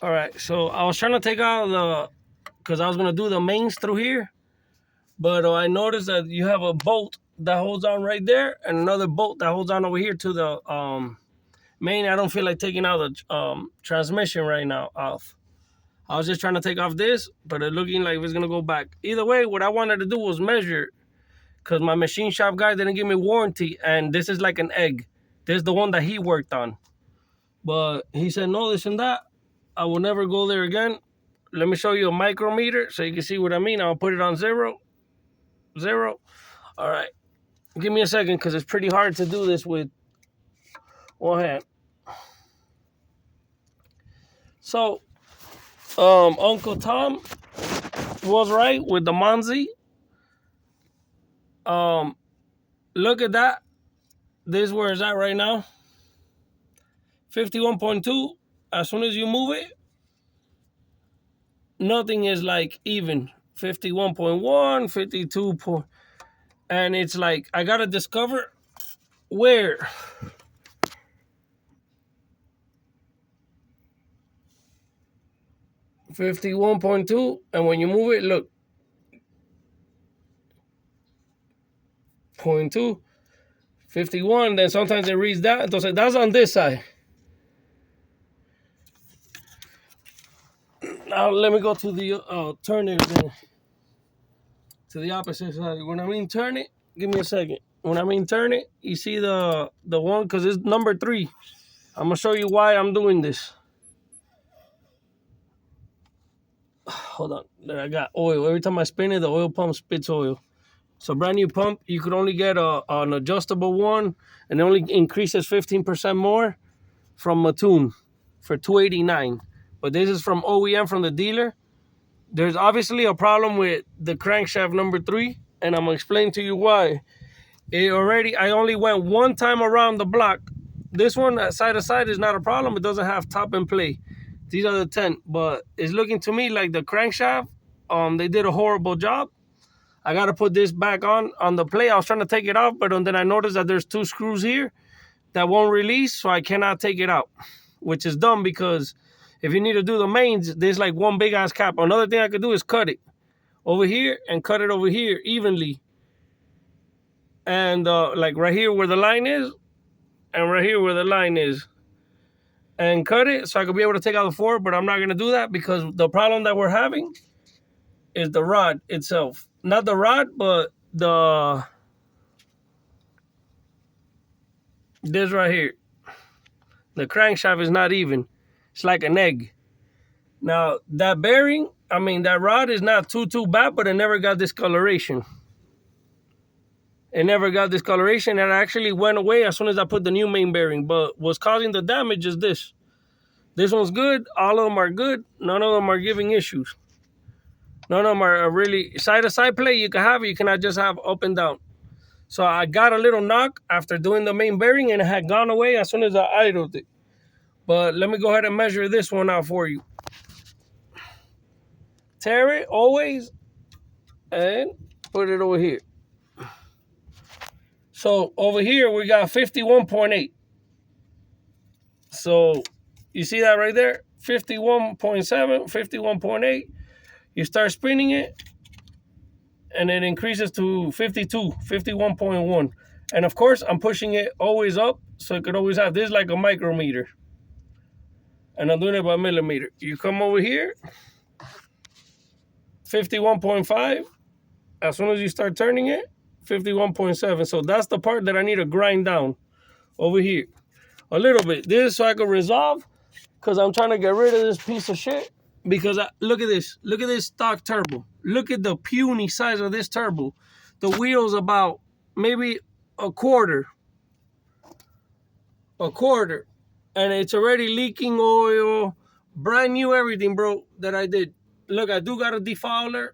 All right, so I was trying to take out because I was going to do the mains through here. But I noticed that you have a bolt that holds on right there and another bolt that holds on over here to the main. I don't feel like taking out the transmission right now off. I was just trying to take off this, but it's looking like it's going to go back. Either way, what I wanted to do was measure because my machine shop guy didn't give me warranty, and this is like an egg. This is the one that he worked on. But he said, no, this and that. I will never go there again. Let me show you a micrometer so you can see what I mean. I'll put it on 0. All right. Give me a second because it's pretty hard to do this with one hand. So, Uncle Tom was right with the Monzi. Look at that. This is where it's at right now. 51.2. As soon as you move it, nothing is like even. 51.1, 52. And it's like, I got to discover where. $51.2, and when you move it, look. 0.2, 51, then sometimes it reads that. Entonces, that's on this side. Now, let me go to the turn it then. To the opposite side. When I mean turn it, give me a second. When I mean turn it, you see the one, because it's number 3. I'm going to show you why I'm doing this. Hold on. There, I got oil. Every time I spin it, the oil pump spits oil. So brand new pump, you could only get an adjustable one, and it only increases 15% more from Mattoon for $289. But this is from OEM, from the dealer. There's obviously a problem with the crankshaft number 3, and I'm gonna explain to you why. I only went one time around the block. This one side to side is not a problem. It doesn't have top and play. These are the 10, but it's looking to me like the crankshaft, they did a horrible job. I got to put this back on the play. I was trying to take it off, but then I noticed that there's 2 screws here that won't release, so I cannot take it out, which is dumb because if you need to do the mains, there's like one big-ass cap. Another thing I could do is cut it over here and cut it over here evenly. And like right here where the line is and right here where the line is. And cut it so I could be able to take out the 4, but I'm not going to do that because the problem that we're having is the rod itself. Not the rod, but this right here. The crankshaft is not even. It's like an egg. Now, that bearing, that rod is not too bad, but it never got discoloration. It never got discoloration. It actually went away as soon as I put the new main bearing. But what's causing the damage is this. This one's good. All of them are good. None of them are giving issues. None of them are really side-to-side play. You can have it. You cannot just have up and down. So I got a little knock after doing the main bearing, and it had gone away as soon as I idled it. But let me go ahead and measure this one out for you. Tear it always and put it over here. So over here we got 51.8. So you see that right there? 51.7, 51.8. You start spinning it, and it increases to 52, 51.1. And of course, I'm pushing it always up, so it could always have this like a micrometer. And I'm doing it by millimeter. You come over here, 51.5. As soon as you start turning it, 51.7. So that's the part that I need to grind down over here a little bit. This is so I can resolve, because I'm trying to get rid of this piece of shit. Because look at this. Look at this stock turbo. Look at the puny size of this turbo. The wheel's about maybe a quarter. And it's already leaking oil. Brand new everything, bro, that I did. Look, I do got a defouler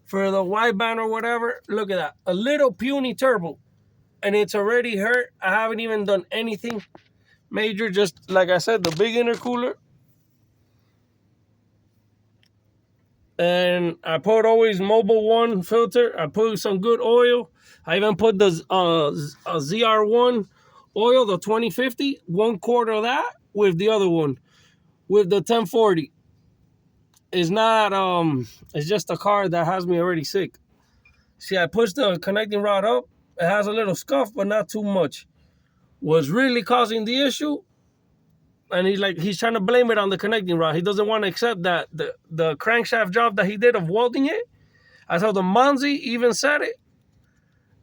for the wideband or whatever. Look at that. A little puny turbo. And it's already hurt. I haven't even done anything major. Just, like I said, the big intercooler. And I put always Mobile One filter. I put some good oil. I even put the ZR1 oil, the 2050, 1/4 of that with the other one. with the 1040. It's not, it's just a car that has me already sick. See, I pushed the connecting rod up. It has a little scuff, but not too much. What's really causing the issue, and he's trying to blame it on the connecting rod. He doesn't want to accept that the crankshaft job that he did of welding it, as how the Monzi even said it,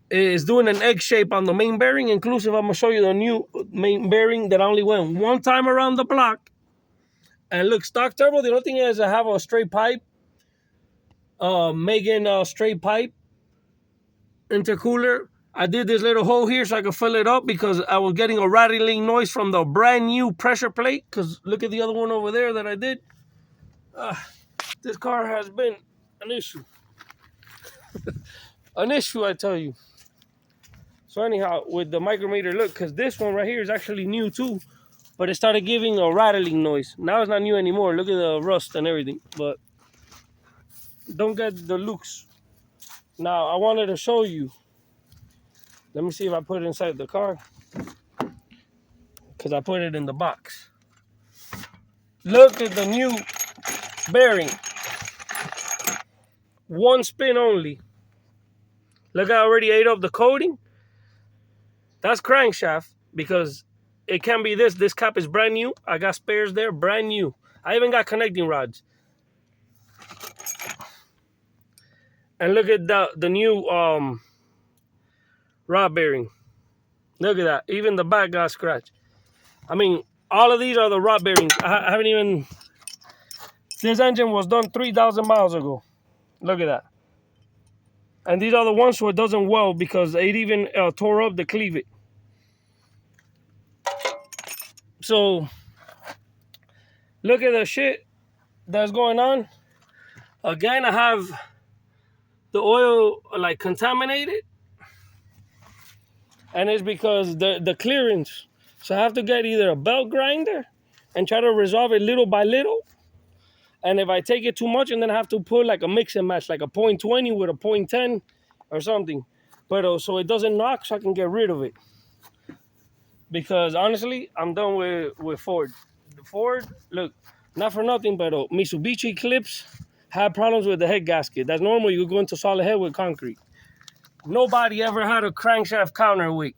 is doing an egg shape on the main bearing. Inclusive, I'm going to show you the new main bearing that only went one time around the block. And look, stock turbo, the only thing is I have a straight pipe, Megan straight pipe intercooler. I did this little hole here so I could fill it up because I was getting a rattling noise from the brand new pressure plate. Because look at the other one over there that I did. This car has been an issue. An issue, I tell you. So anyhow, with the micrometer, look, because this one right here is actually new too. But it started giving a rattling noise. Now it's not new anymore. Look at the rust and everything. But don't get the looks. Now, I wanted to show you. Let me see if I put it inside the car. Because I put it in the box. Look at the new bearing. One spin only. Look, I already ate up the coating. That's crankshaft because it can be this. This cap is brand new. I got spares there, brand new. I even got connecting rods. And look at the new rod bearing. Look at that. Even the back got scratched. I mean, all of these are the rod bearings. I haven't even... This engine was done 3,000 miles ago. Look at that. And these are the ones where it doesn't weld because it even tore up the cleavage. So, look at the shit that's going on. Again, I have the oil like contaminated. And it's because the clearance. So I have to get either a belt grinder and try to resolve it little by little. And if I take it too much, and then I have to put like a mix and match, like a 0.20 with a 0.10 or something. But so it doesn't knock, so I can get rid of it. Because honestly, I'm done with Ford. The Ford, look, not for nothing, but Mitsubishi clips had problems with the head gasket. That's normal. You go into solid head with concrete. Nobody ever had a crankshaft counterweight.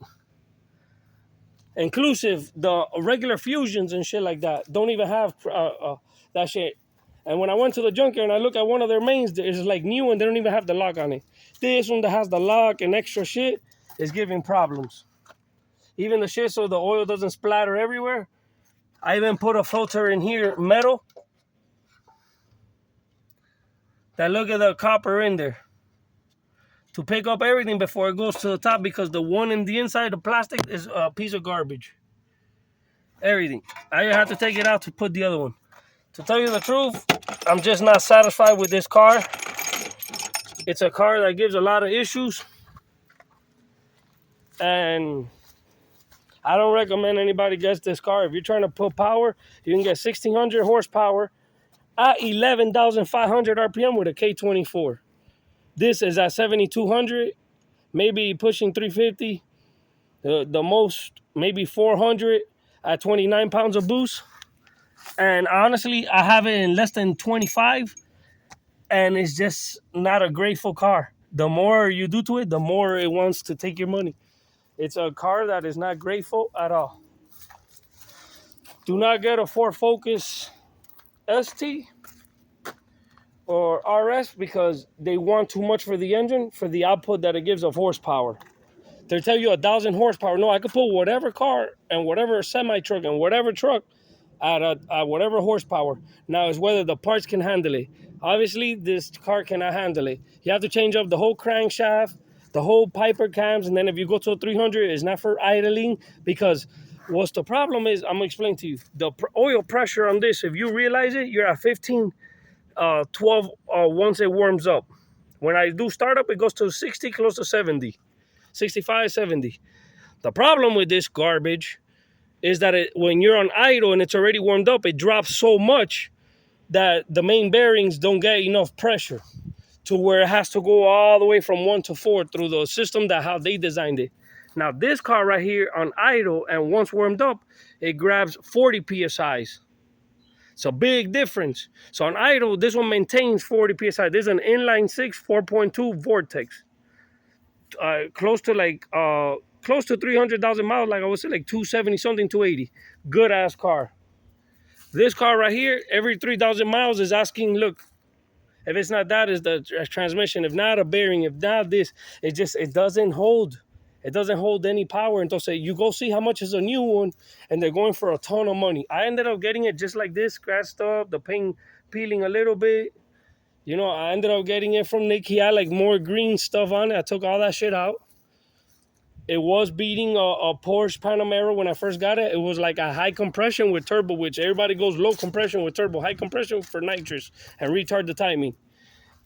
Inclusive the regular fusions and shit like that don't even have that shit. And when I went to the junkyard and I look at one of their mains, it's like new and they don't even have the lock on it. This one that has the lock and extra shit is giving problems. Even the shit so the oil doesn't splatter everywhere. I even put a filter in here, metal. That look at the copper in there. To pick up everything before it goes to the top because the one in the inside, the plastic, is a piece of garbage. Everything. I have to take it out to put the other one. To tell you the truth, I'm just not satisfied with this car. It's a car that gives a lot of issues. And I don't recommend anybody gets this car. If you're trying to put power, you can get 1,600 horsepower at 11,500 RPM with a K24. This is at 7,200, maybe pushing 350. The most, maybe 400 at 29 pounds of boost. And honestly, I have it in less than 25. And it's just not a grateful car. The more you do to it, the more it wants to take your money. It's a car that is not grateful at all. Do not get a Ford Focus ST or RS because they want too much for the engine, for the output that it gives of horsepower. They tell you 1,000 horsepower. No, I could put whatever car and whatever semi-truck and whatever truck at whatever horsepower. Now, it's whether the parts can handle it. Obviously, this car cannot handle it. You have to change up the whole crankshaft, the whole Piper cams, and then if you go to a 300, it's not for idling because what's the problem is, I'm going to explain to you. The oil pressure on this, if you realize it, you're at 15, 12 once it warms up. When I do startup, it goes to 60, close to 70, 65, 70. The problem with this garbage is that when you're on idle and it's already warmed up, it drops so much that the main bearings don't get enough pressure to where it has to go all the way from 1 to 4 through the system that how they designed it. Now, this car right here on idle and once warmed up, it grabs 40 PSIs. It's a big difference. So on idle, this one maintains 40 psi. This is an inline 6 4.2 vortex. Close to close to 300,000 miles, like I would say like 270 something, 280. Good ass car. This car right here, every 3,000 miles is asking, look, if it's not that, is the transmission. If not, a bearing. If not this, it doesn't hold. It doesn't hold any power. And they'll say, you go see how much is a new one, and they're going for a ton of money. I ended up getting it just like this, scratched up, the paint peeling a little bit. You know, I ended up getting it from Nick. He had like more green stuff on it. I took all that shit out. It was beating a Porsche Panamera when I first got it. It was like a high compression with turbo, which everybody goes low compression with turbo, high compression for nitrous and retard the timing.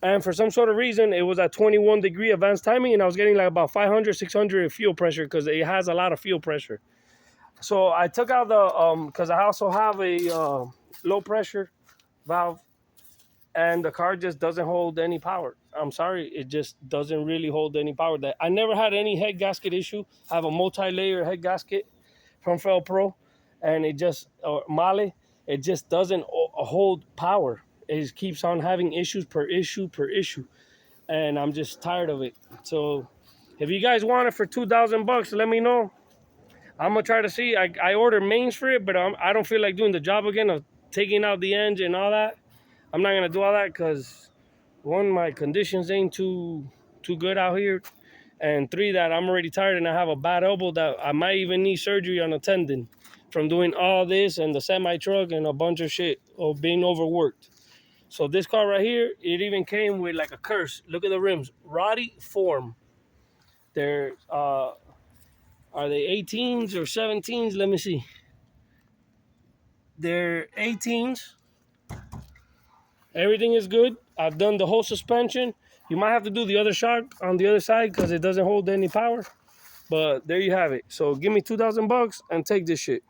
And for some sort of reason, it was at 21 degree advanced timing, and I was getting like about 500, 600 fuel pressure because it has a lot of fuel pressure. So I took out the, because I also have a low pressure valve, and the car just doesn't hold any power. I'm sorry, it just doesn't really hold any power. That I never had any head gasket issue. I have a multi-layer head gasket from Fel Pro, and it just, Male, it just doesn't hold power. It just keeps on having issues per issue per issue, and I'm just tired of it. So if you guys want it for $2,000, let me know. I'm gonna try to see. I ordered mains for it, but I don't feel like doing the job again of taking out the engine and all that. I'm not gonna do all that because one, my conditions ain't too good out here, and three, that I'm already tired and I have a bad elbow that I might even need surgery on a tendon from doing all this and the semi truck and a bunch of shit of being overworked. So this car right here, it even came with like a curse. Look at the rims, Roddy Form. They're are they 18s or 17s? Let me see. They're 18s. Everything is good. I've done the whole suspension. You might have to do the other shock on the other side because it doesn't hold any power. But there you have it. So give me $2,000 and take this shit.